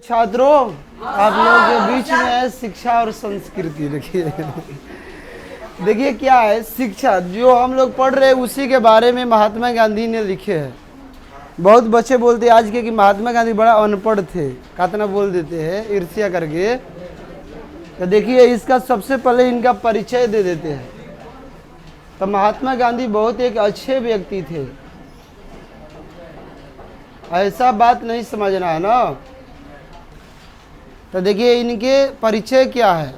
छात्रों, आप लोगों के बीच में है शिक्षा और संस्कृति। देखिए देखिए क्या है शिक्षा, जो हम लोग पढ़ रहे हैं उसी के बारे में महात्मा गांधी ने लिखे हैं। बहुत बच्चे बोलते हैं आज के कि महात्मा गांधी बड़ा अनपढ़ थे, कितना बोल देते हैं ईर्ष्या करके। तो देखिए इसका सबसे पहले इनका परिचय दे देते हैं। तो महात्मा गांधी बहुत एक अच्छे व्यक्ति थे, ऐसा बात नहीं समझना है ना। तो देखिए इनके परिचय क्या है।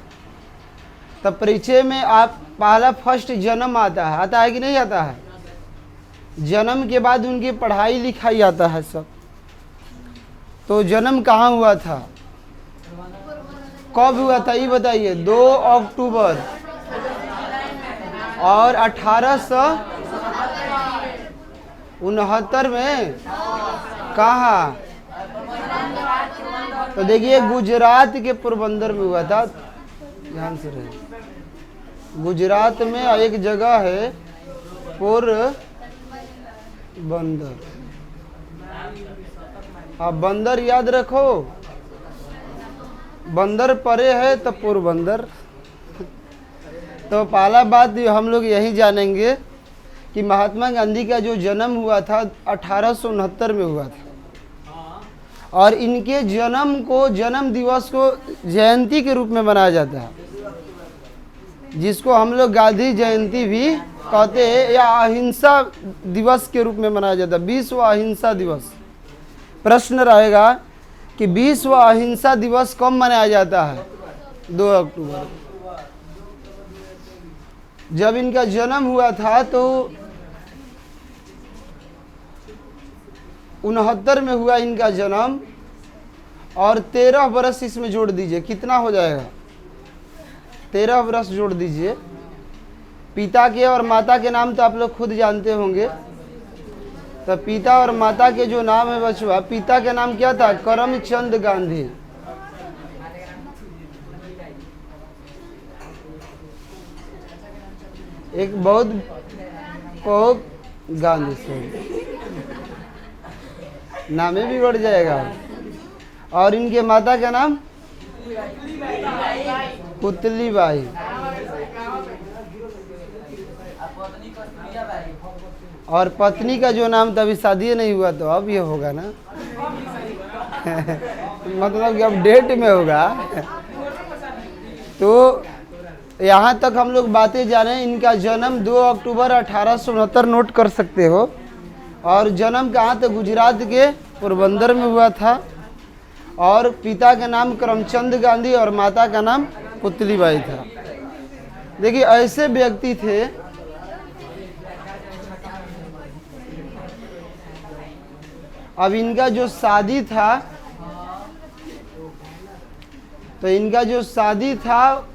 तो परिचय में आप पहला फर्स्ट जन्म आता है कि नहीं आता है। जन्म के बाद उनकी पढ़ाई लिखाई आता है सब। तो जन्म कहाँ हुआ था, कब हुआ था ये बताइए। 2 अक्टूबर और 1869 में। कहाँ? तो देखिए गुजरात के पोरबंदर में हुआ था। ध्यान से रहे, गुजरात में एक जगह है पोरबंदर। हाँ, बंदर याद रखो, बंदर परे है तो पोरबंदर। तो पहला बात हम लोग यही जानेंगे कि महात्मा गांधी का जो जन्म हुआ था 1869 में हुआ था। और इनके जन्म दिवस को जयंती के रूप में मनाया जाता है, जिसको हम लोग गांधी जयंती भी कहते हैं, या अहिंसा दिवस के रूप में मनाया जाता है। विश्व अहिंसा दिवस। प्रश्न रहेगा कि विश्व अहिंसा दिवस कब मनाया जाता है। 2 अक्टूबर। जब इनका जन्म हुआ था तो 69 में हुआ इनका जन्म, और 13 वर्ष इसमें जोड़ दीजिए, कितना हो जाएगा। 13 वर्ष जोड़ दीजिए। पिता के और माता के नाम तो आप लोग खुद जानते होंगे। तो पिता और माता के जो नाम है बचवा, पिता के नाम क्या था, करमचंद गांधी। एक बहुत गांधी से नामे भी बढ़ जाएगा। और इनके माता का नाम पुतली बाई। और पत्नी का जो नाम था, अभी शादी नहीं हुआ तो अब ये होगा ना मतलब कि अब डेट में होगा। तो यहाँ तक हम लोग बातें जाने। इनका जन्म 2 अक्टूबर 1869 नोट कर सकते हो। और जन्म कहाँ था, गुजरात के पोरबंदर में हुआ था। और पिता का नाम करमचंद गांधी और माता का नाम पुतली बाई था। देखिए ऐसे व्यक्ति थे। अब इनका जो शादी था, तो इनका जो शादी था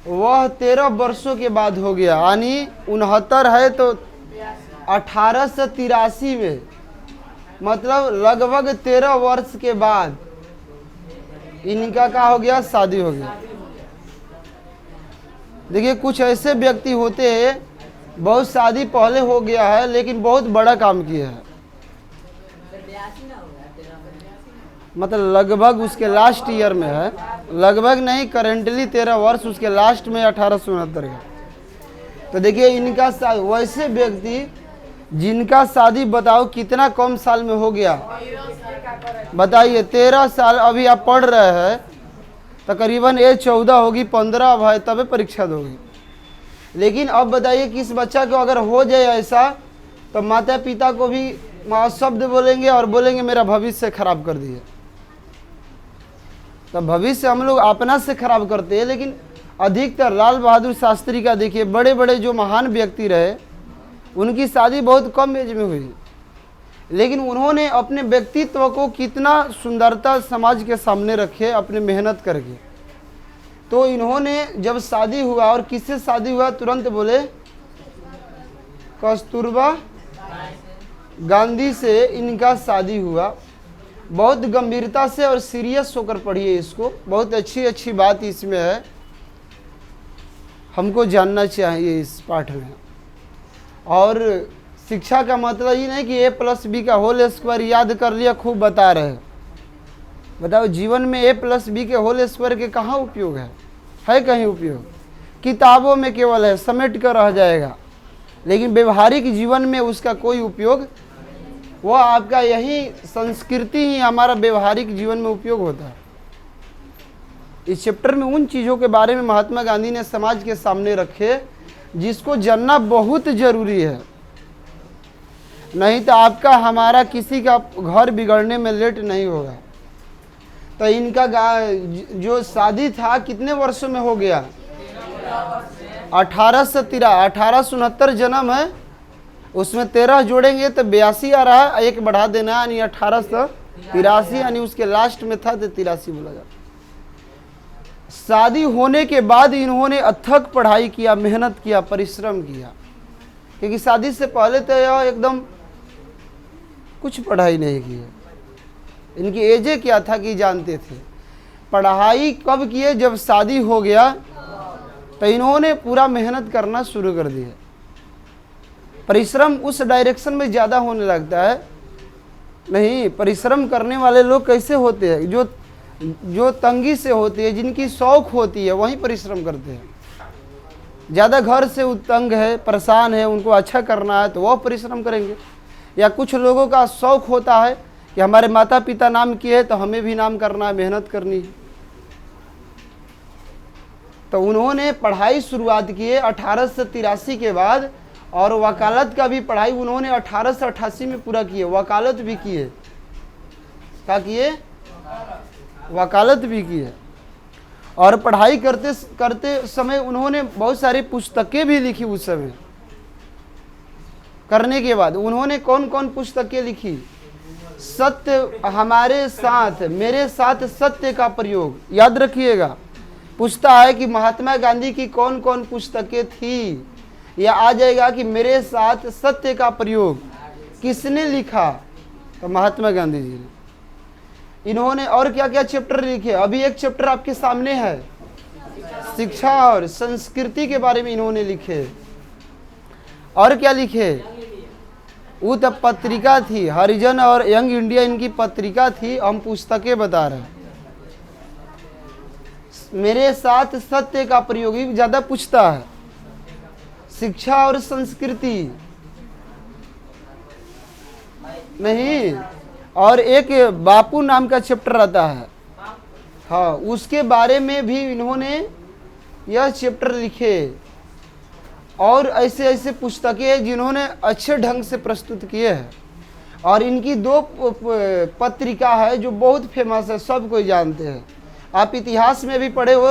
वह 13 वर्षों के बाद हो गया। यानी 69 है तो 1883 में, मतलब लगभग 13 वर्ष के बाद इनका क्या हो गया, शादी हो गया। देखिए कुछ ऐसे व्यक्ति होते हैं, बहुत शादी पहले हो गया है लेकिन बहुत बड़ा काम किया है, मतलब लगभग उसके लास्ट ईयर में है, लगभग नहीं करेंटली 13 वर्ष, उसके लास्ट में 1869 का। तो देखिए इनका वैसे व्यक्ति जिनका शादी बताओ कितना कम साल में हो गया, बताइए। 13 साल अभी आप पढ़ रहे हैं, तकरीबन एज 14 होगी, 15 अब है तब परीक्षा दोगी। लेकिन अब बताइए किस बच्चा को अगर हो जाए ऐसा, तो माता पिता को भी शब्द बोलेंगे और बोलेंगे मेरा भविष्य खराब कर दिया। तो भविष्य हम लोग अपना से खराब करते हैं। लेकिन अधिकतर लाल बहादुर शास्त्री का देखिए, बड़े बड़े जो महान व्यक्ति रहे उनकी शादी बहुत कम एज में हुई, लेकिन उन्होंने अपने व्यक्तित्व को कितना सुंदरता समाज के सामने रखे अपने मेहनत करके। तो इन्होंने जब शादी हुआ, और किससे शादी हुआ, तुरंत बोले कस्तूरबा गांधी से इनका शादी हुआ। बहुत गंभीरता से और सीरियस होकर पढ़िए इसको, बहुत अच्छी बात इसमें है, हमको जानना चाहिए इस पाठ में। और शिक्षा का मतलब ये नहीं कि a+b का होल स्क्वायर याद कर लिया खूब बता रहे, बताओ, जीवन में a+b के होल स्क्वायर के कहाँ उपयोग है कहीं उपयोग? किताबों में केवल है, समेट कर रह जाएगा, लेकिन व्यवहारिक जीवन में उसका कोई उपयोग, वो आपका यही संस्कृति ही हमारा व्यवहारिक जीवन में उपयोग होता है। इस चैप्टर में उन चीज़ों के बारे में महात्मा गांधी ने समाज के सामने रखे जिसको जानना बहुत जरूरी है, नहीं तो आपका हमारा किसी का घर बिगड़ने में लेट नहीं होगा। तो इनका जो शादी था कितने वर्षों में हो गया? 1869 जन्म है, उसमें 13 जोड़ेंगे तो 82 आ रहा है, एक बढ़ा देना यानी 1883, यानी उसके लास्ट में था तो 83 बोला जाता। शादी होने के बाद इन्होंने अथक पढ़ाई किया, मेहनत किया, परिश्रम किया, क्योंकि शादी से पहले तो यह एकदम कुछ पढ़ाई नहीं की है। इनकी एजे क्या था कि जानते थे। पढ़ाई कब किए? जब शादी हो गया तो इन्होंने पूरा मेहनत करना शुरू कर दिया। परिश्रम उस डायरेक्शन में ज़्यादा होने लगता है। नहीं, परिश्रम करने वाले लोग कैसे होते हैं? जो तंगी से होती है, जिनकी शौक होती है, वही परिश्रम करते हैं। ज़्यादा घर से तंग है, परेशान है, उनको अच्छा करना है तो वह परिश्रम करेंगे। या कुछ लोगों का शौक होता है कि हमारे माता पिता नाम किए तो हमें भी नाम करना है, मेहनत करनी है। तो उन्होंने पढ़ाई शुरुआत की है 1883 के बाद, और वकालत का भी पढ़ाई उन्होंने 1888 में पूरा किए। वकालत भी किए, क्या किए? वकालत भी की है। और पढ़ाई करते करते समय उन्होंने बहुत सारी पुस्तकें भी लिखी। उस समय करने के बाद उन्होंने कौन कौन पुस्तकें लिखी? सत्य हमारे साथ, मेरे साथ सत्य का प्रयोग, याद रखिएगा। पूछता है कि महात्मा गांधी की कौन कौन पुस्तकें थी, या आ जाएगा कि मेरे साथ सत्य का प्रयोग किसने लिखा? तो महात्मा गांधी जी ने। इन्होंने और क्या क्या चैप्टर लिखे? अभी एक चैप्टर आपके सामने है, शिक्षा और संस्कृति के बारे में इन्होंने लिखे। और क्या लिखे? वो तब पत्रिका थी, हरिजन और यंग इंडिया इनकी पत्रिका थी। हम पुस्तकें बता रहे हैं। मेरे साथ सत्य का प्रयोग ही ज्यादा पूछता है। शिक्षा और संस्कृति नहीं, और एक बापू नाम का चैप्टर आता है, हाँ, उसके बारे में भी इन्होंने यह चैप्टर लिखे। और ऐसे ऐसे पुस्तकें जिन्होंने अच्छे ढंग से प्रस्तुत किए हैं। और इनकी 2 पत्रिका है जो बहुत फेमस है, सब कोई जानते हैं। आप इतिहास में भी पढ़े हो,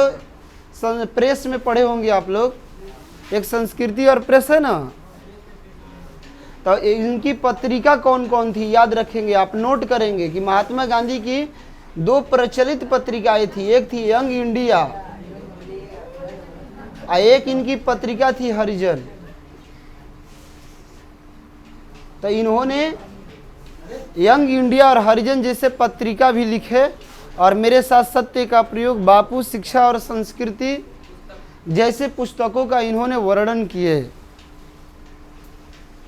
प्रेस में पढ़े होंगे आप लोग। एक संस्कृति और प्रेस है ना, तो इनकी पत्रिका कौन कौन थी याद रखेंगे आप, नोट करेंगे कि महात्मा गांधी की 2 प्रचलित पत्रिकाएं थी। एक थी यंग इंडिया, एक इनकी पत्रिका थी हरिजन। तो इन्होंने यंग इंडिया और हरिजन जैसे पत्रिका भी लिखे, और मेरे साथ सत्य का प्रयोग, बापू, शिक्षा और संस्कृति जैसे पुस्तकों का इन्होंने वर्णन किए।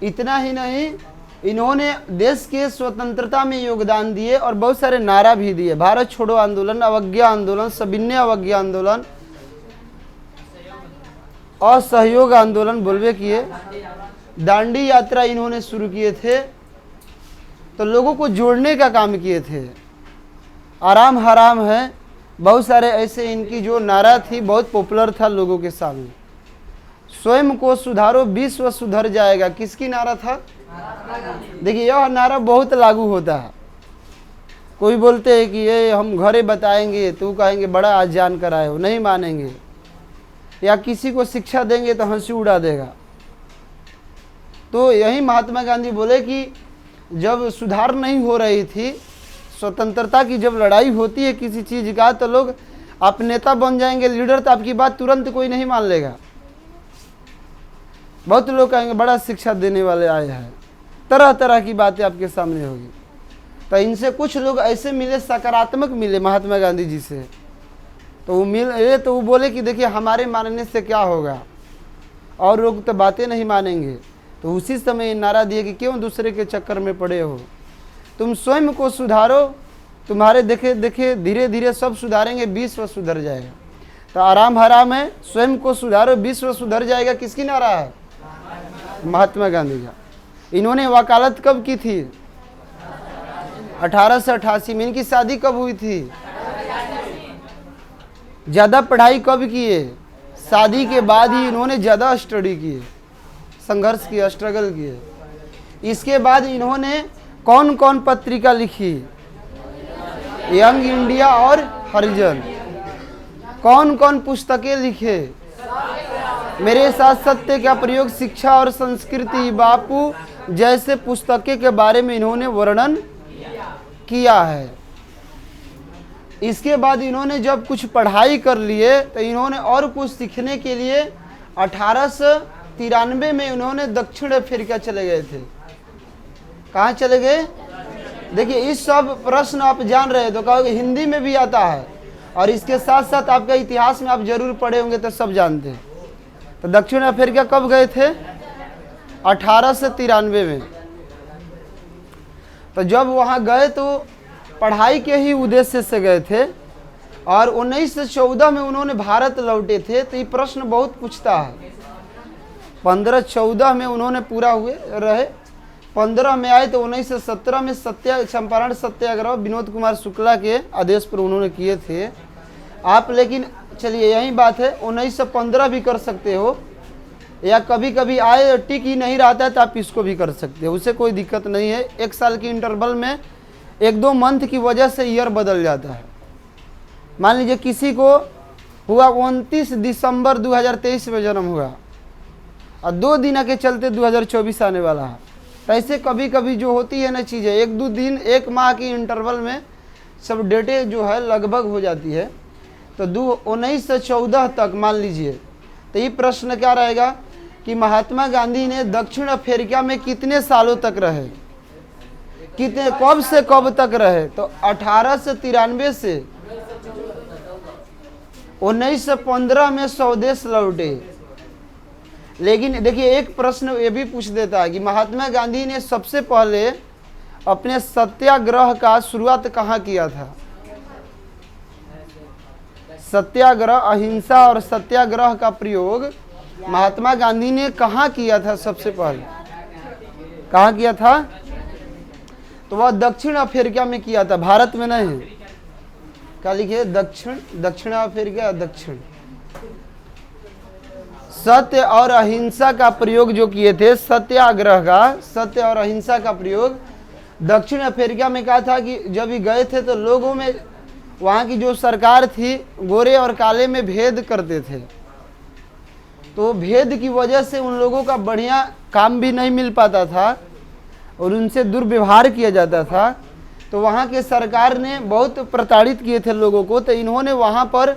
इतना ही नहीं, इन्होंने देश के स्वतंत्रता में योगदान दिए और बहुत सारे नारा भी दिए। भारत छोड़ो आंदोलन, अवज्ञा आंदोलन, सविनय अवज्ञा आंदोलन, असहयोग आंदोलन बोलवे किए। दांडी यात्रा इन्होंने शुरू किए थे, तो लोगों को जोड़ने का काम किए थे। आराम हराम है, बहुत सारे ऐसे इनकी जो नारा थी बहुत पॉपुलर था लोगों के सामने। स्वयं को सुधारो, विश्व सुधर जाएगा, किसकी नारा था? देखिए, यह नारा बहुत लागू होता है। कोई बोलते हैं कि ये हम घरे बताएंगे तो कहेंगे बड़ा आज जान कर आए हो, नहीं मानेंगे। या किसी को शिक्षा देंगे तो हंसी उड़ा देगा। तो यही महात्मा गांधी बोले कि जब सुधार नहीं हो रही थी, स्वतंत्रता की जब लड़ाई होती है किसी चीज़ का, तो लोग आप नेता बन जाएंगे, लीडर, तो आपकी बात तुरंत कोई नहीं मान लेगा। बहुत लोग कहेंगे बड़ा शिक्षा देने वाले आए हैं, तरह तरह की बातें आपके सामने होगी। तो इनसे कुछ लोग ऐसे मिले, सकारात्मक मिले महात्मा गांधी जी से, तो वो मिले तो वो बोले कि देखिए हमारे मानने से क्या होगा, और लोग तो बातें नहीं मानेंगे। तो उसी समय नारा दिए कि क्यों दूसरे के चक्कर में पड़े हो, तुम स्वयं को सुधारो, तुम्हारे देखे देखे धीरे धीरे सब सुधारेंगे, विश्व सुधर जाएगा। तो आराम हराम है, स्वयं को सुधारो, विश्व सुधर जाएगा, किसकी नारा है? महात्मा गांधी का। इन्होंने वकालत कब की थी? 1888 में। इनकी शादी कब हुई थी? ज़्यादा पढ़ाई कब किए? शादी के बाद ही इन्होंने ज़्यादा स्टडी किए, संघर्ष किया, स्ट्रगल किए। इसके बाद इन्होंने कौन कौन पत्रिका लिखी? यंग इंडिया और हरिजन। कौन कौन पुस्तकें लिखे? मेरे साथ सत्य का प्रयोग, शिक्षा और संस्कृति, बापू जैसे पुस्तकें के बारे में इन्होंने वर्णन किया है। इसके बाद इन्होंने जब कुछ पढ़ाई कर लिए तो इन्होंने और कुछ सीखने के लिए 1893 में इन्होंने दक्षिण अफ्रीका चले गए थे। कहाँ चले गए? देखिए, इस सब प्रश्न आप जान रहे तो कहोगे हिंदी में भी आता है, और इसके साथ साथ आपका इतिहास में आप जरूर पढ़े होंगे तो सब जानते हैं। तो दक्षिण अफ्रीका कब गए थे? 1893 में। तो जब वहाँ गए तो पढ़ाई के ही उद्देश्य से गए थे, और 1914 में उन्होंने भारत लौटे थे। तो ये प्रश्न बहुत पूछता है। 1514 में उन्होंने पूरा हुए रहे, 15 में आए तो 1917 में चंपारण सत्याग्रह विनोद कुमार शुक्ला के आदेश पर उन्होंने किए थे आप। लेकिन चलिए यही बात है, 1915 भी कर सकते हो, या कभी कभी आए टिक ही नहीं रहता है तो आप इसको भी कर सकते हो, उससे कोई दिक्कत नहीं है। 1 साल की इंटरवल में 1-2 मंथ की वजह से ईयर बदल जाता है। मान लीजिए किसी को हुआ 29 दिसंबर 2023 में जन्म हुआ, और 2 दिन के चलते 2024 आने वाला है। तो ऐसे कभी कभी जो होती है ना चीज़ें, 1-2 दिन 1 माह की इंटरवल में सब डेटें जो है लगभग हो जाती है। तो 1914 तक मान लीजिए, तो ये प्रश्न क्या रहेगा कि महात्मा गांधी ने दक्षिण अफ्रीका में कितने सालों तक रहे, कितने, कब से कब तक रहे? तो 1893 से 1915 में स्वदेश लौटे। लेकिन देखिए, एक प्रश्न ये भी पूछ देता है कि महात्मा गांधी ने सबसे पहले अपने सत्याग्रह का शुरुआत कहाँ किया था? सत्याग्रह, अहिंसा और सत्याग्रह का प्रयोग महात्मा गांधी ने कहाँ किया था? सबसे पहले कहाँ किया था? तो वह दक्षिण अफ्रीका में किया था, भारत में नहीं। क्या लिखिए? दक्षिण अफ्रीका, दक्षिण। सत्य और अहिंसा का प्रयोग जो किए थे, सत्याग्रह का, सत्य और अहिंसा का प्रयोग दक्षिण अफ्रीका में कहा था। कि जब ये गए थे तो लोगों में, वहाँ की जो सरकार थी, गोरे और काले में भेद करते थे। तो भेद की वजह से उन लोगों का बढ़िया काम भी नहीं मिल पाता था और उनसे दुर्व्यवहार किया जाता था। तो वहाँ के सरकार ने बहुत प्रताड़ित किए थे लोगों को। तो इन्होंने वहाँ पर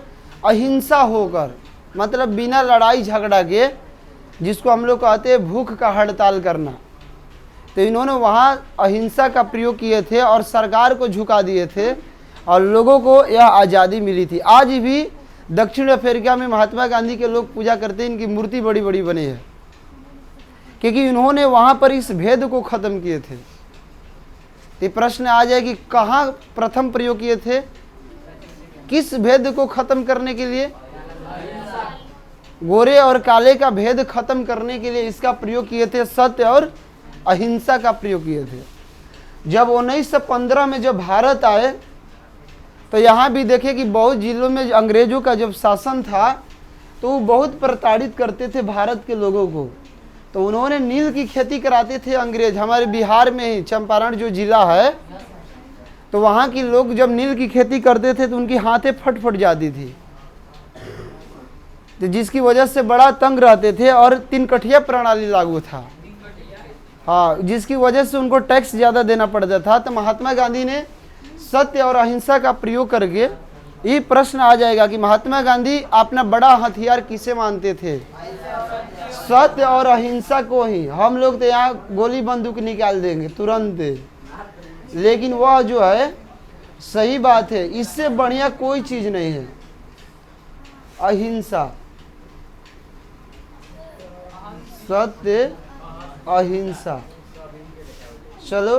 अहिंसा होकर, मतलब बिना लड़ाई झगड़ा के, जिसको हम लोग कहते हैं भूख का हड़ताल करना, तो इन्होंने वहाँ अहिंसा का प्रयोग किए थे और सरकार को झुका दिए थे और लोगों को यह आज़ादी मिली थी। आज भी दक्षिण अफ्रीका में महात्मा गांधी के लोग पूजा करते हैं, इनकी मूर्ति बड़ी बड़ी बनी है, क्योंकि इन्होंने वहाँ पर इस भेद को ख़त्म किए थे। तो प्रश्न आ जाए कि कहाँ प्रथम प्रयोग किए थे, किस भेद को ख़त्म करने के लिए? गोरे और काले का भेद खत्म करने के लिए इसका प्रयोग किए थे, सत्य और अहिंसा का प्रयोग किए थे। जब 1915 में जब भारत आए तो यहाँ भी देखे कि बहुत जिलों में अंग्रेजों का जब शासन था तो वो बहुत प्रताड़ित करते थे भारत के लोगों को। तो उन्होंने नील की खेती कराते थे अंग्रेज। हमारे बिहार में ही चंपारण जो जिला है, तो वहाँ के लोग जब नील की खेती करते थे तो उनकी हाथें फट फट जाती थी, तो जिसकी वजह से बड़ा तंग रहते थे और 3 कठिया प्रणाली लागू था। हाँ, जिसकी वजह से उनको टैक्स ज़्यादा देना पड़ता था। तो महात्मा गांधी ने सत्य और अहिंसा का प्रयोग करके, ये प्रश्न आ जाएगा कि महात्मा गांधी अपना बड़ा हथियार किसे मानते थे? सत्य और अहिंसा को ही। हम लोग तो यहाँ गोली बंदूक निकाल देंगे तुरंत, लेकिन वह जो है सही बात है, इससे बढ़िया कोई चीज़ नहीं है। अहिंसा, सत्य, अहिंसा। चलो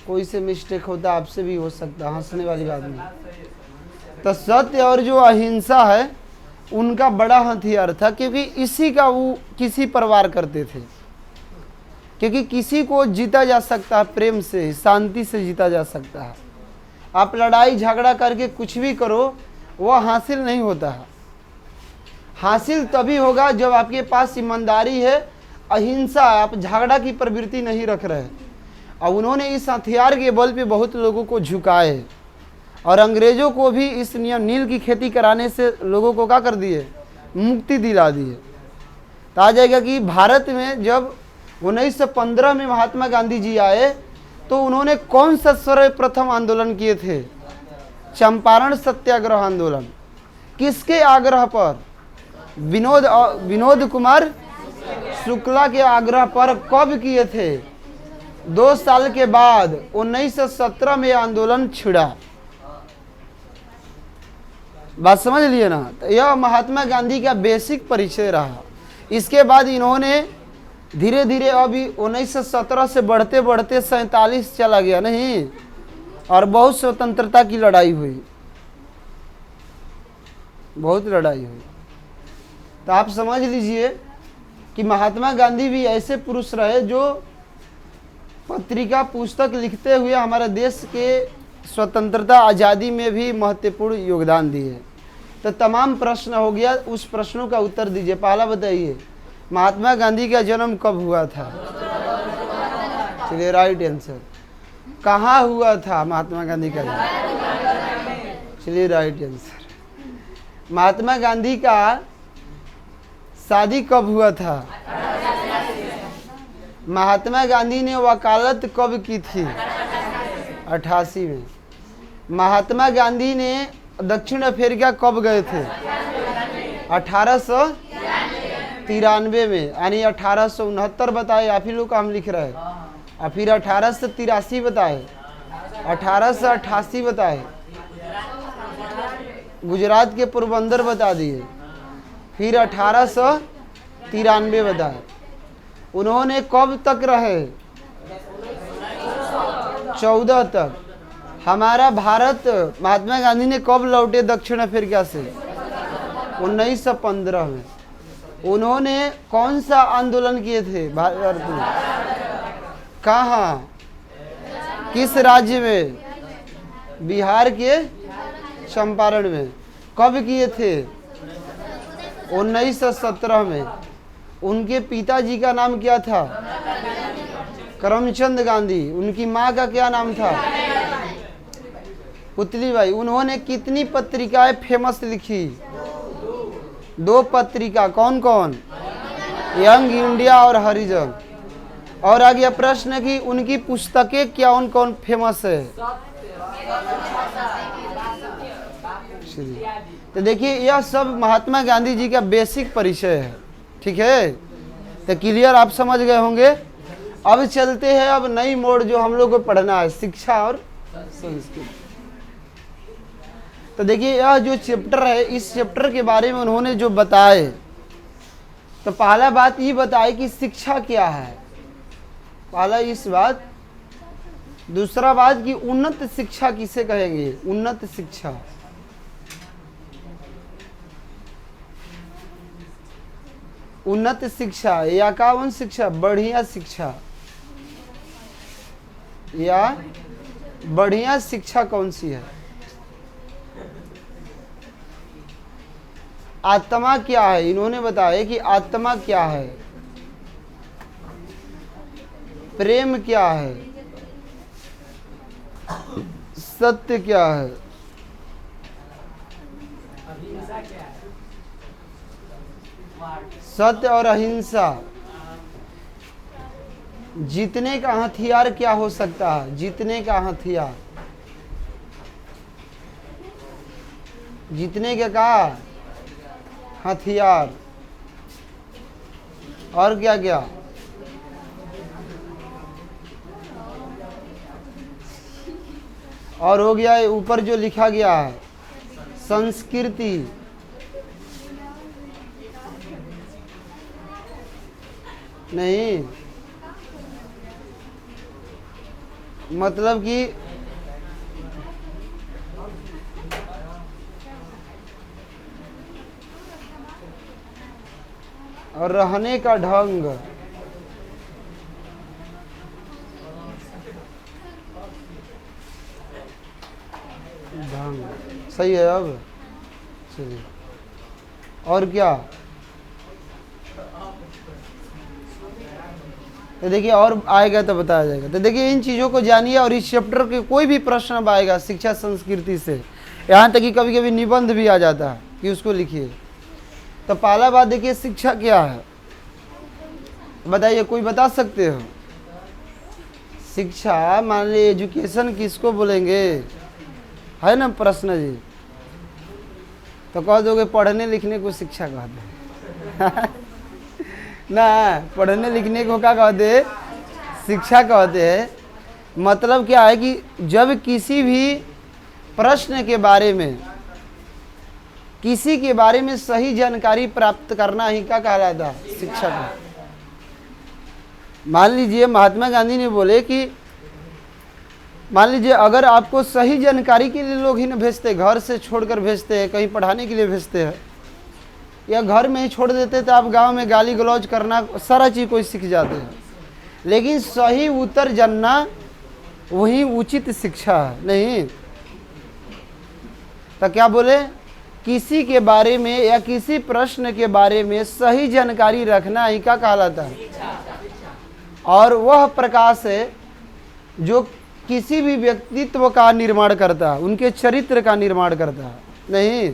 कोई से मिस्टेक होता है, आपसे भी हो सकता है, हंसने वाली बात नहीं। तो सत्य और जो अहिंसा है उनका बड़ा हथियार था, क्योंकि इसी का वो किसी परवार करते थे। क्योंकि किसी को जीता जा सकता है प्रेम से, शांति से जीता जा सकता है। आप लड़ाई झगड़ा करके कुछ भी करो, वह हासिल नहीं होता है। हासिल तभी होगा जब आपके पास ईमानदारी है, अहिंसा, आप झगड़ा की प्रवृत्ति नहीं रख रहे। और उन्होंने इस हथियार के बल पे बहुत लोगों को झुकाए, और अंग्रेजों को भी इस नियम नील की खेती कराने से लोगों को क्या कर दिए, मुक्ति दिला दिए। तो आ जाएगा कि भारत में जब 1915 में महात्मा गांधी जी आए तो उन्होंने कौन सा सर्वप्रथम आंदोलन किए थे? चंपारण सत्याग्रह आंदोलन। किसके आग्रह पर? विनोद कुमार शुक्ला के आग्रह पर। कब किए थे? 2 साल के बाद 1917 में आंदोलन छिड़ा। बात समझ लिए ना? तो यह महात्मा गांधी का बेसिक परिचय रहा। इसके बाद इन्होंने धीरे धीरे अभी 1917 से बढ़ते बढ़ते 47 चला गया नहीं, और बहुत स्वतंत्रता की लड़ाई हुई, बहुत लड़ाई हुई। तो आप समझ लीजिए कि महात्मा गांधी भी ऐसे पुरुष रहे जो पत्रिका पुस्तक लिखते हुए हमारे देश के स्वतंत्रता आज़ादी में भी महत्वपूर्ण योगदान दिए। तो तमाम प्रश्न हो गया, उस प्रश्नों का उत्तर दीजिए। पहला बताइए, महात्मा गांधी का जन्म कब हुआ था? चलिए, राइट आंसर। कहाँ हुआ था महात्मा गांधी का जन्म? चलिए, राइट आंसर। महात्मा गांधी का शादी कब हुआ था? महात्मा गांधी ने वकालत कब की थी? 88 में। महात्मा गांधी ने दक्षिण अफ्रीका कब गए थे? 1893 में, यानी 1869 बताए, आप ही लोग का हम लिख रहे हैं। और फिर 1883 बताए, 1888 बताए, गुजरात के पोरबंदर बता दिए, फिर 1893 बताए। उन्होंने कब तक रहे? 14 तक। हमारा भारत, महात्मा गांधी ने कब लौटे दक्षिण अफ्रीका से? 1915 में। उन्होंने कौन सा आंदोलन किए थे भारत में? कहाँ, किस राज्य में? बिहार के चंपारण में। कब किए थे? 1917 में। उनके पिताजी का नाम क्या था? करमचंद गांधी। उनकी माँ का क्या नाम था? पुतलीबाई। उन्होंने कितनी पत्रिकाएं फेमस लिखी? 2 पत्रिका। कौन कौन? यंग इंडिया और हरिजन। और आगे प्रश्न कि उनकी पुस्तकें क्या कौन कौन फेमस है? तो देखिए, यह सब महात्मा गांधी जी का बेसिक परिचय है। ठीक है, तो क्लियर आप समझ गए होंगे। अब चलते हैं अब नई मोड़ जो हम लोग को पढ़ना है, शिक्षा और संस्कृति। तो देखिए, यह जो चैप्टर है, इस चैप्टर के बारे में उन्होंने जो बताए, तो पहला बात ये बताए कि शिक्षा क्या है। पहला इस बात। दूसरा बात कि उन्नत शिक्षा किसे कहेंगे? उन्नत शिक्षा। उन्नत शिक्षा या कौन शिक्षा? बढ़िया शिक्षा। या बढ़िया शिक्षा कौन सी है? आत्मा क्या है? इन्होंने बताया कि आत्मा क्या है, प्रेम क्या है, सत्य क्या है, सत्य और अहिंसा। जीतने का हथियार क्या हो सकता है? जीतने का हथियार, जीतने का क्या हथियार, और क्या क्या? और हो गया ऊपर जो लिखा गया है, संस्कृति। नहीं, मतलब कि और रहने का ढंग, सही है। अब चलिए और क्या, तो देखिए और आएगा तो बताया जाएगा। तो देखिए इन चीज़ों को जानिए, और इस चैप्टर के कोई भी प्रश्न अब आएगा शिक्षा संस्कृति से, यहाँ तक कि कभी कभी निबंध भी आ जाता है कि उसको लिखिए। तो पहला बात देखिए शिक्षा क्या है, बताइए, कोई बता सकते हो? शिक्षा मान लीजिए एजुकेशन किसको बोलेंगे, है ना प्रश्न जी? तो कह दोगे पढ़ने लिखने को शिक्षा कहते हैं ना, पढ़ने लिखने को क्या कहते हैं? शिक्षा कहते हैं। मतलब क्या है कि जब किसी भी प्रश्न के बारे में, किसी के बारे में सही जानकारी प्राप्त करना ही क्या कहलाता है? शिक्षा का। मान लीजिए महात्मा गांधी ने बोले कि मान लीजिए अगर आपको सही जानकारी के लिए लोग ही न भेजते, घर से छोड़कर भेजते हैं, कहीं पढ़ाने के लिए भेजते हैं, या घर में ही छोड़ देते तो आप गांव में गाली गलौज करना सारा चीज़ कोई सीख जाते हैं। लेकिन सही उत्तर जानना वही उचित शिक्षा है, नहीं? तो क्या बोले, किसी के बारे में या किसी प्रश्न के बारे में सही जानकारी रखना ही क्या कहलाता है? और वह प्रकाश है जो किसी भी व्यक्तित्व का निर्माण करता है, उनके चरित्र का निर्माण करता है, नहीं,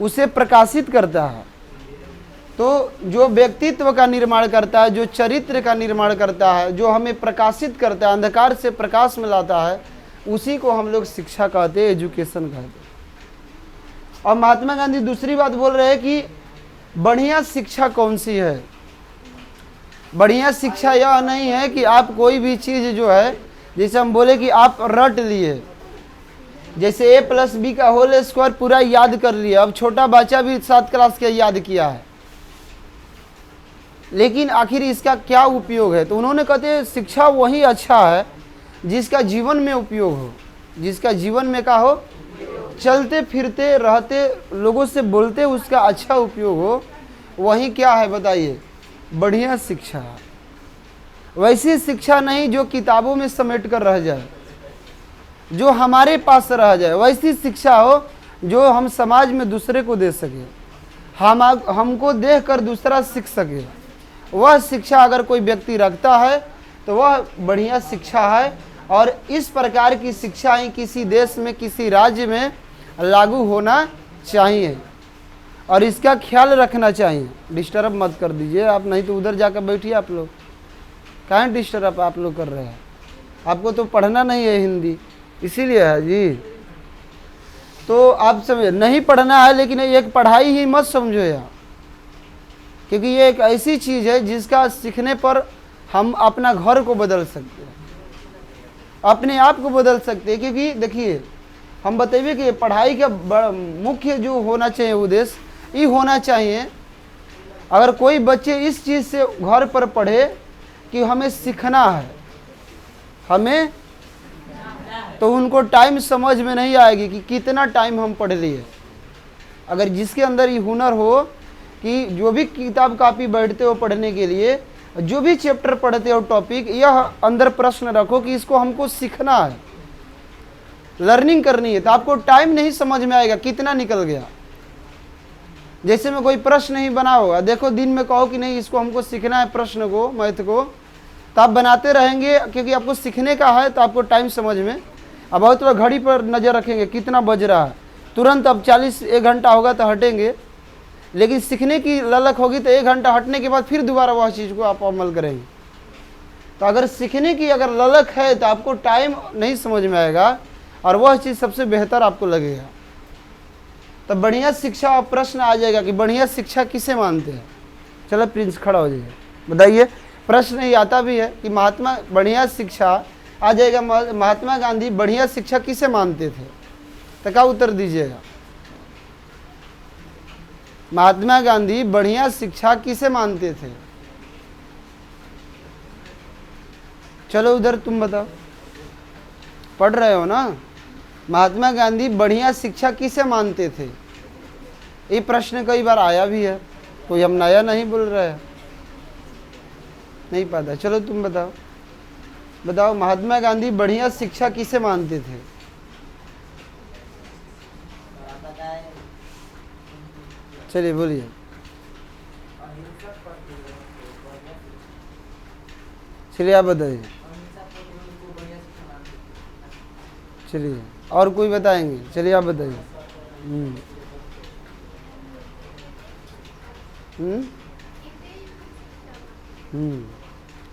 उसे प्रकाशित करता है। तो जो व्यक्तित्व का निर्माण करता है, जो चरित्र का निर्माण करता है, जो हमें प्रकाशित करता है, अंधकार से प्रकाश में लाता है, उसी को हम लोग शिक्षा कहते हैं, एजुकेशन कहते हैं। और महात्मा गांधी दूसरी बात बोल रहे हैं कि बढ़िया शिक्षा कौन सी है? बढ़िया शिक्षा यह नहीं है कि आप कोई भी चीज़ जो है, जैसे हम बोले कि आप रट लिए, जैसे a+b का होल स्क्वायर पूरा याद कर लिया। अब छोटा बच्चा भी 7 क्लास के याद किया है, लेकिन आखिर इसका क्या उपयोग है? तो उन्होंने कहते हैं शिक्षा वही अच्छा है जिसका जीवन में उपयोग हो, जिसका जीवन में क्या हो, चलते फिरते रहते लोगों से बोलते उसका अच्छा उपयोग हो, वही क्या है बताइए? बढ़िया शिक्षा। वैसी शिक्षा नहीं जो किताबों में समेट कर रह जाए, जो हमारे पास रह जाए। वैसी शिक्षा हो जो हम समाज में दूसरे को दे सके, हमको देख कर दूसरा सीख सके। वह शिक्षा अगर कोई व्यक्ति रखता है तो वह बढ़िया शिक्षा है। और इस प्रकार की शिक्षाएं किसी देश में, किसी राज्य में लागू होना चाहिए, और इसका ख्याल रखना चाहिए। डिस्टर्ब मत कर दीजिए आप, नहीं तो उधर जाकर बैठिए। आप लोग कहाँ डिस्टर्ब आप लोग कर रहे हैं? आपको तो पढ़ना नहीं है हिंदी, इसीलिए है जी। तो आप समझ, नहीं पढ़ना है, लेकिन एक पढ़ाई ही मत समझो यार, क्योंकि ये एक ऐसी चीज़ है जिसका सीखने पर हम अपना घर को बदल सकते हैं, अपने आप को बदल सकते हैं। क्योंकि देखिए हम बताइए कि पढ़ाई का मुख्य जो होना चाहिए उद्देश्य ये होना चाहिए, अगर कोई बच्चे इस चीज़ से घर पर पढ़े कि हमें सीखना है, हमें, तो उनको टाइम समझ में नहीं आएगी कि कितना टाइम हम पढ़ लिए। अगर जिसके अंदर ये हुनर हो कि जो भी किताब कापी बैठते हो पढ़ने के लिए, जो भी चैप्टर पढ़ते हो टॉपिक, यह अंदर प्रश्न रखो कि इसको हमको सीखना है, लर्निंग करनी है, तो आपको टाइम नहीं समझ में आएगा कितना निकल गया। जैसे में कोई प्रश्न ही बना होगा, देखो दिन में कहो कि नहीं इसको हमको सीखना है प्रश्न को, मैथ को, तो आप बनाते रहेंगे क्योंकि आपको सीखने का है, तो आपको टाइम समझ में। अब बहुत लोग घड़ी पर नज़र रखेंगे कितना बज रहा है, तुरंत अब 1 घंटा होगा तो हटेंगे, लेकिन सीखने की ललक होगी तो 1 घंटा हटने के बाद फिर दोबारा वह चीज़ को आप अमल करेंगे। तो अगर सीखने की अगर ललक है तो आपको टाइम नहीं समझ में आएगा, और वह चीज़ सबसे बेहतर आपको लगेगा। तो बढ़िया शिक्षा और प्रश्न आ जाएगा कि बढ़िया शिक्षा किसे मानते हैं। चलो प्रिंस खड़ा हो जाइए, बताइए। प्रश्न ही आता भी है कि महात्मा बढ़िया शिक्षा आ जाएगा, महात्मा गांधी बढ़िया शिक्षा किसे मानते थे? तो क्या उत्तर दीजिएगा? महात्मा गांधी बढ़िया शिक्षा किसे मानते थे? चलो उधर तुम बताओ। पढ़ रहे हो ना? महात्मा गांधी बढ़िया शिक्षा किसे मानते थे? ये प्रश्न कई बार आया भी है, कोई हम नया नहीं बोल रहे हैं, नहीं पता। चलो तुम बताओ, बताओ महात्मा गांधी बढ़िया शिक्षा किसे मानते थे? चलिए बोलिए। चलिए आप बताइए। चलिए और कोई बताएंगे? चलिए आप बताइए।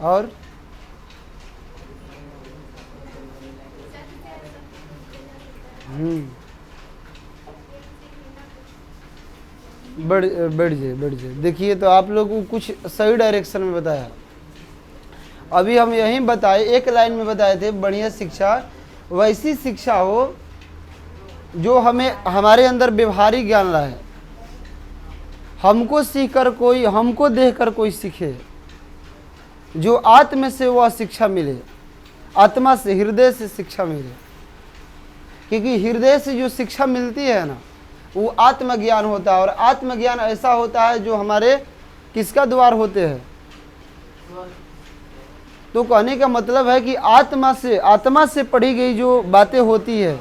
और बढ़ जाइए। देखिए तो आप लोग को कुछ सही डायरेक्शन में बताया। अभी हम यहीं बताए, एक लाइन में बताए थे, बढ़िया शिक्षा वैसी शिक्षा हो जो हमें हमारे अंदर व्यवहारिक ज्ञान लाए, हमको सीख कर कोई, हमको देख कर कोई सीखे, जो आत्म से वह शिक्षा मिले, आत्मा से, हृदय से शिक्षा मिले। क्योंकि हृदय से जो शिक्षा मिलती है ना, वो आत्मज्ञान होता है। और आत्मज्ञान ऐसा होता है जो हमारे किसका द्वार होते हैं? तो कहने का मतलब है कि आत्मा से पढ़ी गई जो बातें होती है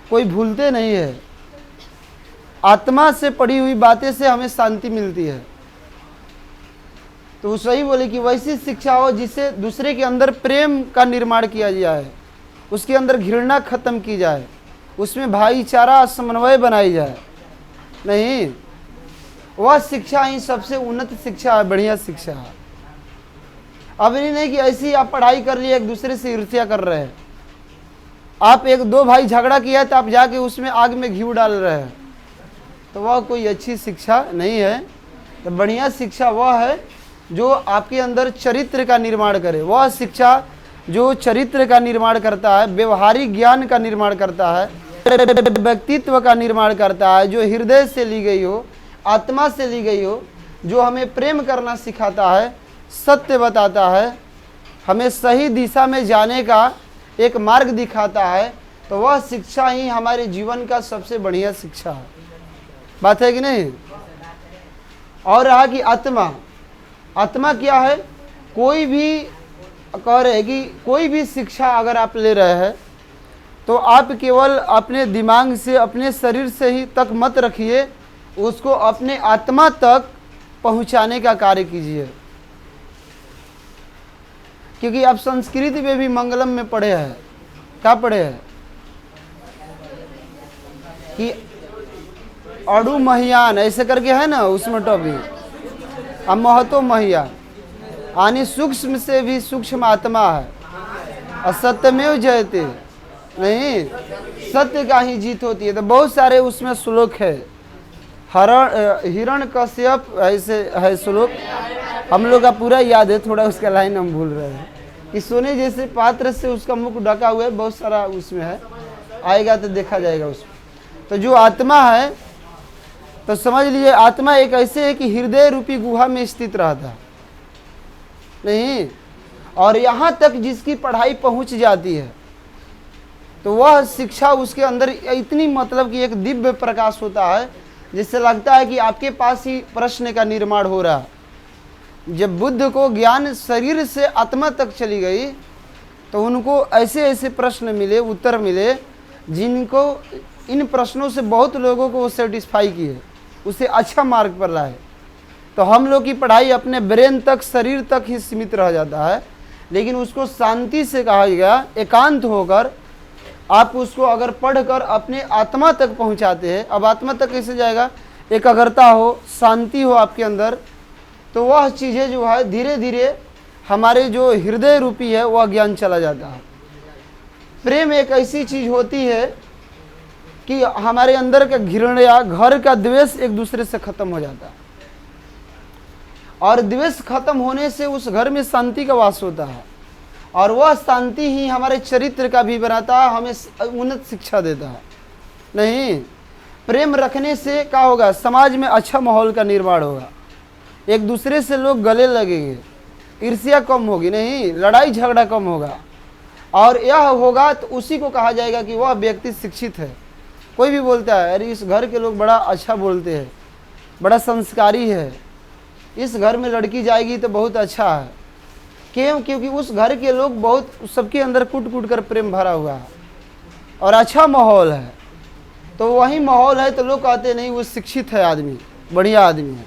कोई भूलते नहीं है। आत्मा से पढ़ी हुई बातें से हमें शांति मिलती है। तो वो सही बोले कि वैसी शिक्षा हो जिससे दूसरे के अंदर प्रेम का निर्माण किया जाए, उसके अंदर घृणा खत्म की जाए, उसमें भाईचारा समन्वय बनाई जाए। नहीं, वह शिक्षा ही सबसे उन्नत शिक्षा है, बढ़िया शिक्षा है। अब नहीं कि ऐसी आप पढ़ाई कर लिए एक दूसरे से ईर्ष्या कर रहे हैं। आप एक दो भाई झगड़ा किया तो आप जाके उसमें आग में घी डाल रहे हैं, तो वह कोई अच्छी शिक्षा नहीं है। तो बढ़िया शिक्षा वह है जो आपके अंदर चरित्र का निर्माण करे। वह शिक्षा जो चरित्र का निर्माण करता है, व्यवहारिक ज्ञान का निर्माण करता है, व्यक्तित्व का निर्माण करता है, जो हृदय से ली गई हो, आत्मा से ली गई हो, जो हमें प्रेम करना सिखाता है, सत्य बताता है, हमें सही दिशा में जाने का एक मार्ग दिखाता है। तो वह शिक्षा ही हमारे जीवन का सबसे बढ़िया शिक्षा है। बात है कि नहीं? और रहा कि आत्मा क्या है? कोई भी कह रहे हैं कि कोई भी शिक्षा अगर आप ले रहे हैं तो आप केवल अपने दिमाग से, अपने शरीर से ही तक मत रखिए, उसको अपने आत्मा तक पहुंचाने का कार्य कीजिए। क्योंकि आप संस्कृत में भी मंगलम में पढ़े हैं, क्या पढ़े हैं कि अड़ु महियान ऐसे करके है ना, उसमें टॉपिक अब महतो महियान, यानी सूक्ष्म से भी सूक्ष्म आत्मा है। असत्यमेव जयते, नहीं सत्य का ही जीत होती है। तो बहुत सारे उसमें श्लोक है। हिरण्यकश्यप ऐसे है श्लोक, हम लोग का पूरा याद है, थोड़ा उसका लाइन हम भूल रहे हैं कि सोने जैसे पात्र से उसका मुख ढका हुआ है, बहुत सारा उसमें है, आएगा तो देखा जाएगा उसमें। तो जो आत्मा है, तो समझ लीजिए आत्मा एक ऐसे है कि हृदय रूपी गुहा में स्थित रहता है, नहीं, और यहाँ तक जिसकी पढ़ाई पहुँच जाती है तो वह शिक्षा उसके अंदर इतनी, मतलब कि एक दिव्य प्रकाश होता है जिससे लगता है कि आपके पास ही प्रश्न का निर्माण हो रहा है। जब बुद्ध को ज्ञान शरीर से आत्मा तक चली गई तो उनको ऐसे ऐसे प्रश्न मिले, उत्तर मिले, जिनको इन प्रश्नों से बहुत लोगों को वो सेटिस्फाई किए, उसे अच्छा मार्ग पर लाए। तो हम लोग की पढ़ाई अपने ब्रेन तक, शरीर तक ही सीमित रह जाता है, लेकिन उसको शांति से कहा गया, एकांत होकर आप उसको अगर पढ़कर अपने आत्मा तक पहुंचाते हैं। अब आत्मा तक कैसे जाएगा? एकाग्रता हो, शांति हो आपके अंदर, तो वह चीज़ें जो है धीरे धीरे हमारे जो हृदय रूपी है वह ज्ञान चला जाता है। प्रेम एक ऐसी चीज़ होती है कि हमारे अंदर का घृणा, घर का द्वेष एक दूसरे से खत्म हो जाता है, और द्वेष खत्म होने से उस घर में शांति का वास होता है, और वह शांति ही हमारे चरित्र का भी बनाता है, हमें उन्नत शिक्षा देता है। नहीं, प्रेम रखने से क्या होगा? समाज में अच्छा माहौल का निर्माण होगा, एक दूसरे से लोग गले लगेंगे, ईर्ष्या कम होगी, नहीं लड़ाई झगड़ा कम होगा, और यह होगा तो उसी को कहा जाएगा कि वह व्यक्ति शिक्षित है। कोई भी बोलता है अरे इस घर के लोग बड़ा अच्छा बोलते हैं, बड़ा संस्कारी है, इस घर में लड़की जाएगी तो बहुत अच्छा है। क्यों? क्योंकि उस घर के लोग बहुत, सबके अंदर कूट कूट कर प्रेम भरा हुआ है और अच्छा माहौल है। तो वही माहौल है तो लोग कहते नहीं वो शिक्षित है आदमी, बढ़िया आदमी है।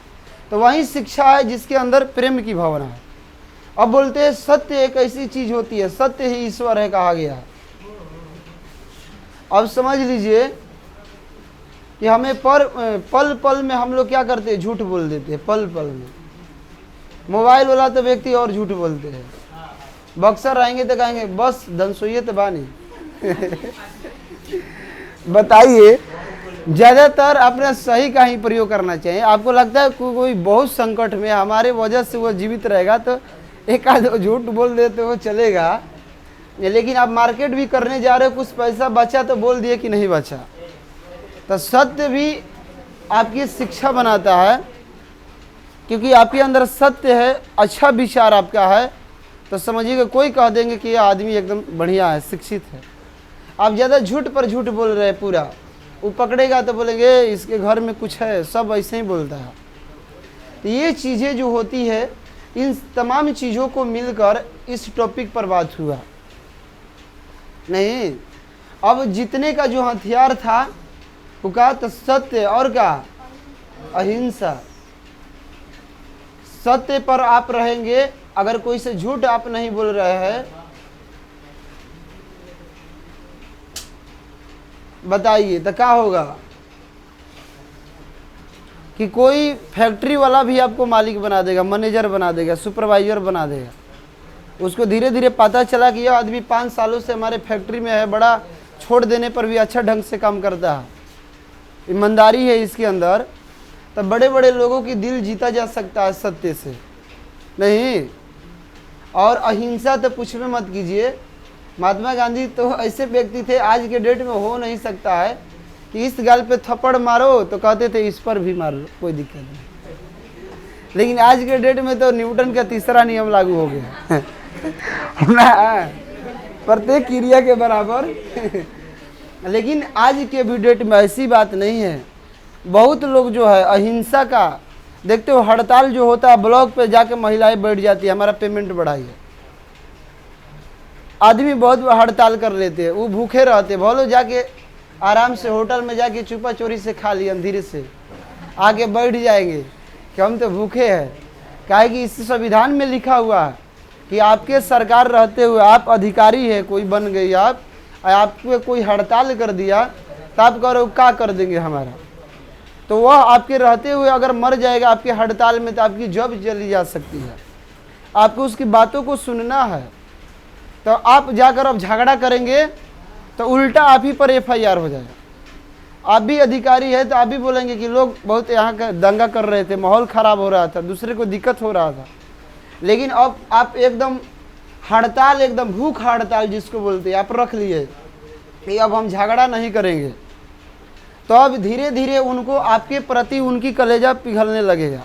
तो वही शिक्षा है जिसके अंदर प्रेम की भावना है। अब बोलते हैं सत्य एक ऐसी चीज होती है, सत्य ही ईश्वर है कहा गया है। अब समझ लीजिए कि हमें पल पल में हम लोग क्या करते हैं, झूठ बोल देते हैं। पल पल में मोबाइल वाला तो व्यक्ति और झूठ बोलते हैं। बक्सर आएंगे तो कहेंगे बस धनसोइए तो बानी। बताइए, ज़्यादातर अपने सही का ही प्रयोग करना चाहिए। आपको लगता है कोई बहुत संकट में हमारे वजह से वो जीवित रहेगा तो एक आध झूठ बोल देते वो चलेगा, लेकिन आप मार्केट भी करने जा रहे हो, कुछ पैसा बचा तो बोल दिए कि नहीं बचा। तो सत्य भी आपकी शिक्षा बनाता है, क्योंकि आपके अंदर सत्य है, अच्छा विचार आपका है, तो समझिएगा कोई कह देंगे कि यह आदमी एकदम बढ़िया है, शिक्षित है। आप ज़्यादा झूठ पर झूठ बोल रहे हैं पूरा, वो पकड़ेगा तो बोलेंगे इसके घर में कुछ है, सब ऐसे ही बोलता है। तो ये चीज़ें जो होती है, इन तमाम चीज़ों को मिलकर इस टॉपिक पर बात हुआ। नहीं, अब जितने का जो हथियार था वो कहा तो सत्य और क्या, अहिंसा। सत्य पर आप रहेंगे, अगर कोई से झूठ आप नहीं बोल रहे हैं, बताइए तो क्या होगा कि कोई फैक्ट्री वाला भी आपको मालिक बना देगा, मैनेजर बना देगा, सुपरवाइजर बना देगा। उसको धीरे धीरे पता चला कि यह आदमी 5 सालों से हमारे फैक्ट्री में है, बड़ा छोड़ देने पर भी अच्छा ढंग से काम करता है, ईमानदारी है इसके अंदर, तो बड़े बड़े लोगों की दिल जीता जा सकता है सत्य से। नहीं, और अहिंसा तो पूछ में मत कीजिए। महात्मा गांधी तो ऐसे व्यक्ति थे, आज के डेट में हो नहीं सकता है कि इस गाल पे थप्पड़ मारो तो कहते थे इस पर भी मार लो, कोई दिक्कत नहीं। लेकिन आज के डेट में तो न्यूटन का तीसरा नियम लागू हो गया ना, प्रत्येक क्रिया के बराबर। लेकिन आज के भी डेट में ऐसी बात नहीं है। बहुत लोग जो है अहिंसा का, देखते हो हड़ताल जो होता है, ब्लॉक पे जाके महिलाएं बैठ जाती है, हमारा पेमेंट बढ़ाइए। आदमी बहुत हड़ताल कर लेते हैं, वो भूखे रहते, बोलो जाके आराम से होटल में जाके चुपा चोरी से खा लिए, अंधेरे से आके बैठ जाएंगे कि हम तो भूखे हैं। काहे कि इस संविधान में लिखा हुआ है कि आपके सरकार रहते हुए आप अधिकारी है, कोई बन गई आपको कोई हड़ताल कर दिया तो आप करो क्या कर देंगे हमारा। तो वह आपके रहते हुए अगर मर जाएगा आपके हड़ताल में तो आपकी जॉब चली जा सकती है। आपको उसकी बातों को सुनना है। तो आप जाकर अब झगड़ा करेंगे तो उल्टा आप ही पर FIR हो जाएगा। आप भी अधिकारी है तो आप भी बोलेंगे कि लोग बहुत यहाँ का दंगा कर रहे थे, माहौल ख़राब हो रहा था, दूसरे को दिक्कत हो रहा था। लेकिन अब आप एकदम हड़ताल, एकदम भूख हड़ताल जिसको बोलते हैं, आप रख लिए कि अब हम झगड़ा नहीं करेंगे, तो अब धीरे धीरे उनको आपके प्रति उनकी कलेजा पिघलने लगेगा।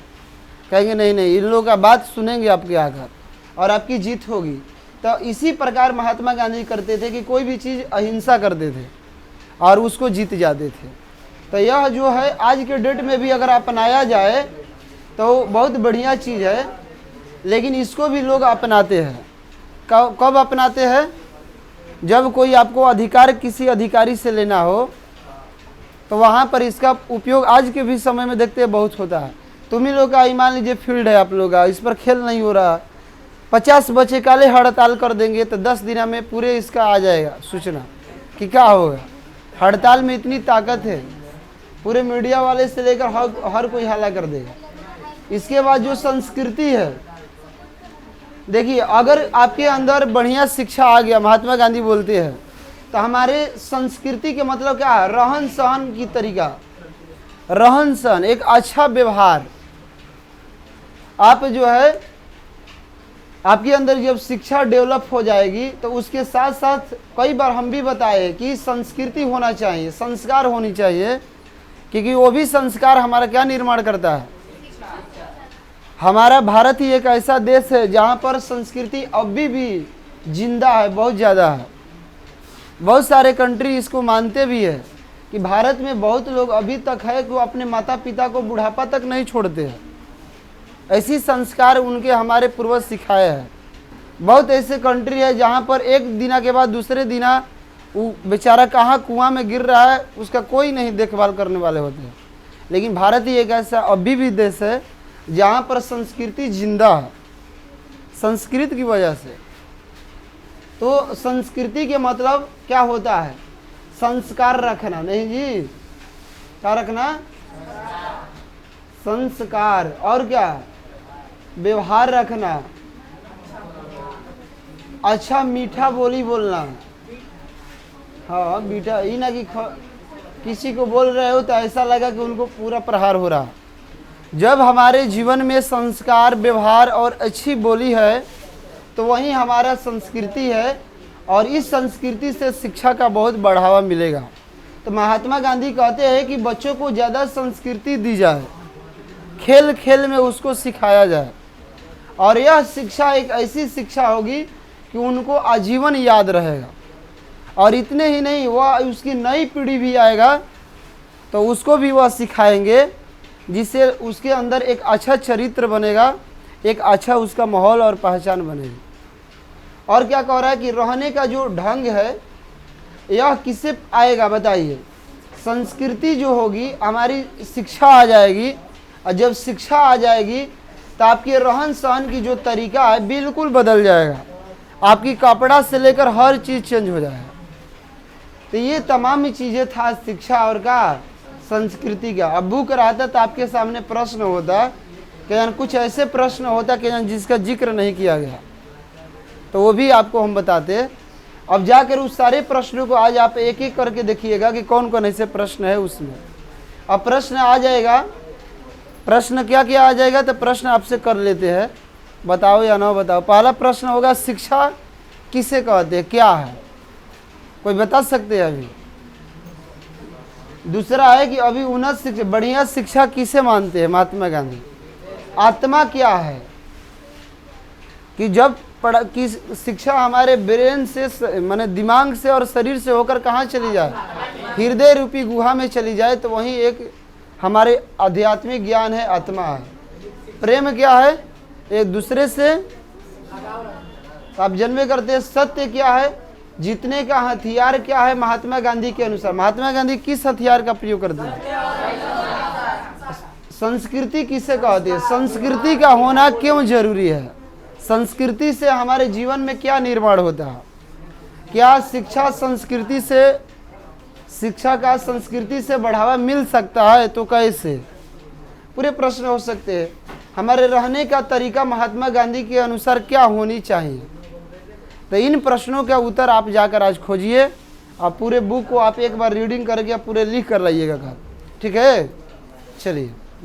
कहेंगे नहीं नहीं, इन लोगों का बात सुनेंगे आपके आकर और आपकी जीत होगी। तो इसी प्रकार महात्मा गांधी करते थे कि कोई भी चीज़ अहिंसा करते थे और उसको जीत जाते थे। तो यह जो है आज के डेट में भी अगर अपनाया जाए तो बहुत बढ़िया चीज़ है, लेकिन इसको भी लोग अपनाते हैं। कब अपनाते हैं? जब कोई आपको अधिकार किसी अधिकारी से लेना हो तो वहाँ पर इसका उपयोग आज के भी समय में देखते हैं बहुत होता है। तुम ही लोग का मान लीजिए फील्ड है आप लोग का, इस पर खेल नहीं हो रहा, 50 बच्चे काले हड़ताल कर देंगे तो 10 दिन में पूरे इसका आ जाएगा सूचना कि क्या होगा। हड़ताल में इतनी ताकत है, पूरे मीडिया वाले से लेकर हर कोई हल्ला कर देगा। इसके बाद जो संस्कृति है, देखिए अगर आपके अंदर बढ़िया शिक्षा आ गया, महात्मा गांधी बोलते हैं, तो हमारे संस्कृति के मतलब क्या है? रहन सहन की तरीका, रहन सहन, एक अच्छा व्यवहार। आप जो है आपके अंदर जब शिक्षा डेवलप हो जाएगी तो उसके साथ साथ कई बार हम भी बताए कि संस्कृति होना चाहिए, संस्कार होनी चाहिए, क्योंकि वो भी संस्कार हमारा क्या निर्माण करता है। हमारा भारत ही एक ऐसा देश है जहाँ पर संस्कृति अभी भी जिंदा है, बहुत ज़्यादा है। बहुत सारे कंट्री इसको मानते भी है कि भारत में बहुत लोग अभी तक है कि वो अपने माता पिता को बुढ़ापा तक नहीं छोड़ते हैं। ऐसी संस्कार उनके हमारे पूर्वज सिखाए हैं। बहुत ऐसे कंट्री है जहाँ पर एक दिना के बाद दूसरे दिना वो बेचारा कहाँ कुआं में गिर रहा है उसका कोई नहीं देखभाल करने वाले होते हैं। लेकिन भारत ही एक ऐसा अभी भी देश है जहाँ पर संस्कृति जिंदा है, संस्कृत की वजह से। तो संस्कृति के मतलब क्या होता है? संस्कार रखना, नहीं जी, क्या रखना? संस्कार। और क्या? व्यवहार रखना, अच्छा मीठा बोली बोलना। हाँ मीठा, ये ना कि किसी को बोल रहे हो तो ऐसा लगा कि उनको पूरा प्रहार हो रहा। जब हमारे जीवन में संस्कार, व्यवहार और अच्छी बोली है तो वही हमारा संस्कृति है, और इस संस्कृति से शिक्षा का बहुत बढ़ावा मिलेगा। तो महात्मा गांधी कहते हैं कि बच्चों को ज़्यादा संस्कृति दी जाए, खेल खेल में उसको सिखाया जाए, और यह शिक्षा एक ऐसी शिक्षा होगी कि उनको आजीवन याद रहेगा। और इतने ही नहीं, वह उसकी नई पीढ़ी भी आएगा तो उसको भी वह सिखाएंगे, जिससे उसके अंदर एक अच्छा चरित्र बनेगा, एक अच्छा उसका माहौल और पहचान बनेगी। और क्या कह रहा है कि रहने का जो ढंग है यह किससे आएगा बताइए? संस्कृति जो होगी, हमारी शिक्षा आ जाएगी, और जब शिक्षा आ जाएगी तो आपके रहन सहन की जो तरीका है बिल्कुल बदल जाएगा। आपकी कपड़ा से लेकर हर चीज़ चेंज हो जाएगा। तो ये तमाम ही चीज़ें था शिक्षा और का संस्कृति का। अब बुक रहता तो आपके सामने प्रश्न होता कि कुछ ऐसे प्रश्न होता कि जिसका जिक्र नहीं किया गया, तो वो भी आपको हम बताते। अब जाकर उस सारे प्रश्नों को आज आप एक एक करके देखिएगा कि कौन कौन ऐसे प्रश्न है उसमें। अब प्रश्न आ जाएगा, प्रश्न क्या क्या आ जाएगा तो प्रश्न आपसे कर लेते हैं, बताओ या ना बताओ। पहला प्रश्न होगा शिक्षा किसे कहते हैं, क्या है? कोई बता सकते हैं अभी? दूसरा है कि अभी उन्नत शिक्षा, बढ़िया शिक्षा किसे मानते हैं महात्मा गांधी? आत्मा क्या है? कि जब कि शिक्षा हमारे ब्रेन से, माने दिमाग से और शरीर से होकर कहाँ चली जाए? हृदय रूपी गुहा में चली जाए, तो वहीं एक हमारे आध्यात्मिक ज्ञान है, आत्मा है। प्रेम क्या है? एक दूसरे से आप जन्मे करते हैं। सत्य क्या है? जीतने का हथियार क्या है महात्मा गांधी के अनुसार? महात्मा गांधी किस हथियार का प्रयोग करते हैं? संस्कृति किसे कहते हैं? संस्कृति का होना क्यों जरूरी है? संस्कृति से हमारे जीवन में क्या निर्माण होता है? क्या शिक्षा संस्कृति से, शिक्षा का संस्कृति से बढ़ावा मिल सकता है? तो कैसे? पूरे प्रश्न हो सकते हैं। हमारे रहने का तरीका महात्मा गांधी के अनुसार क्या होनी चाहिए? तो इन प्रश्नों का उत्तर आप जाकर आज खोजिए। आप पूरे बुक को आप एक बार रीडिंग करके पूरे लिख कर लाइएगा घर, ठीक है? चलिए।